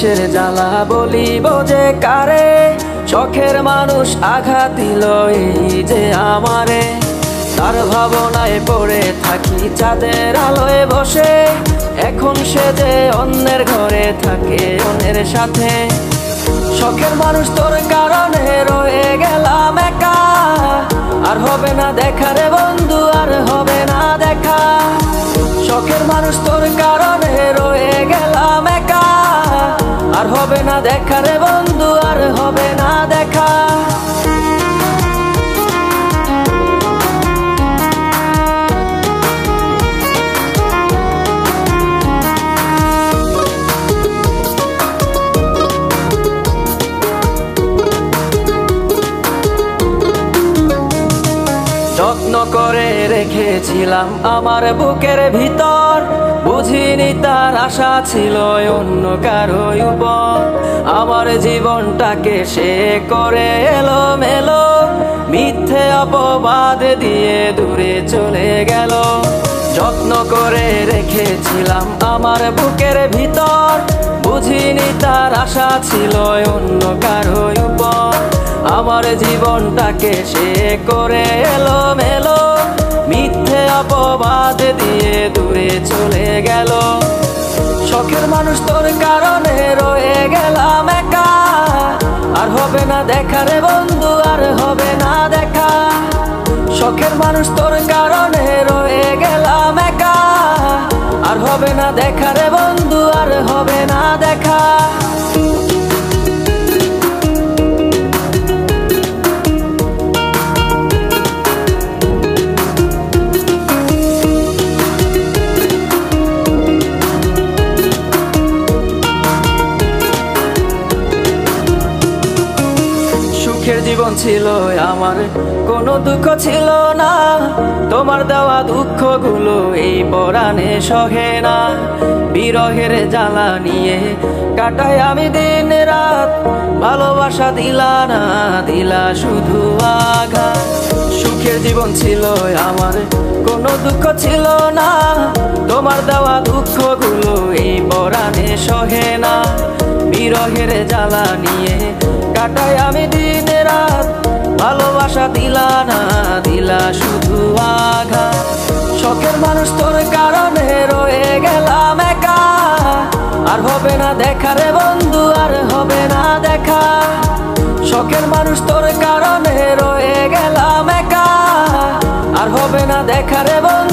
কিসের জ্বালা বলিব যে কারে, শখের মানুষ আঘাত দিল এই যে আমারে। তার ভাবনায় পড়ে থাকি চাঁদের আলোয় বসে, এখন সে যে অন্যের ঘরে থাকে অন্যের সাথে। শখের মানুষ তোর কারণে রয়ে গেলাম একা, আর হবে না দেখা রে বন্ধু, আর হবে না দেখা। শখের মানুষ তোর কারণে রয়ে গেলাম একা, আর হবে না দেখা রে বন্ধু, আর হবে না দেখা। যত্ন করে রেখেছিলাম আমার বুকের ভিতর, বুঝিনি তার আশা ছিল অন্য কারো উপর। আমার জীবনটাকে সে করে এলোমেলো, মিথ্যে অপবাদ দিয়ে দূরে চলে গেল। যত্ন করে রেখেছিলাম আমার বুকের ভিতর, বুঝিনি তার আশা ছিল অন্য কারো উপর। আমার জীবনটাকে সে করে এলোমেলো, মিথ্যে অপবাদ দিয়ে দূরে চলে গেল। শখের মানুষ তোর কারণে রয়ে গেলাম একা, আর হবে না দেখা রে বন্ধু, আর হবে না দেখা। শখের মানুষ তোর কারণে রয়ে গেলাম একা, আর হবে না দেখা রে বন্ধু, আর হবে না দেখা। সুখের জীবন ছিল আমার, কোনো দুঃখ ছিল না, তোমার দেওয়া দুঃখগুলো এই পরাণে সহে না। বিরহের জ্বালা নিয়ে কাটাই আমি দিন রাত, ভালোবাসা দিলা না, দিলা শুধু আঘাত। সুখের জীবন ছিল আমার, কোনো দুঃখ ছিল না, তোমার দেওয়া দুঃখগুলো এই পরাণে সহে না। বিরহের জ্বালা নিয়ে কাটাই আমি দিন রাত, ভালোবাসা দিলা না, দিলা শুধু আঘাত। শখের মানুষ তোর কারণে রয়ে গেলাম একা, আর হবে না দেখা রে বন্ধু, আর হবে না দেখা। শখের মানুষ তোর কারণে রয়ে গেলাম একা, আর হবে না দেখা রে বন্ধু।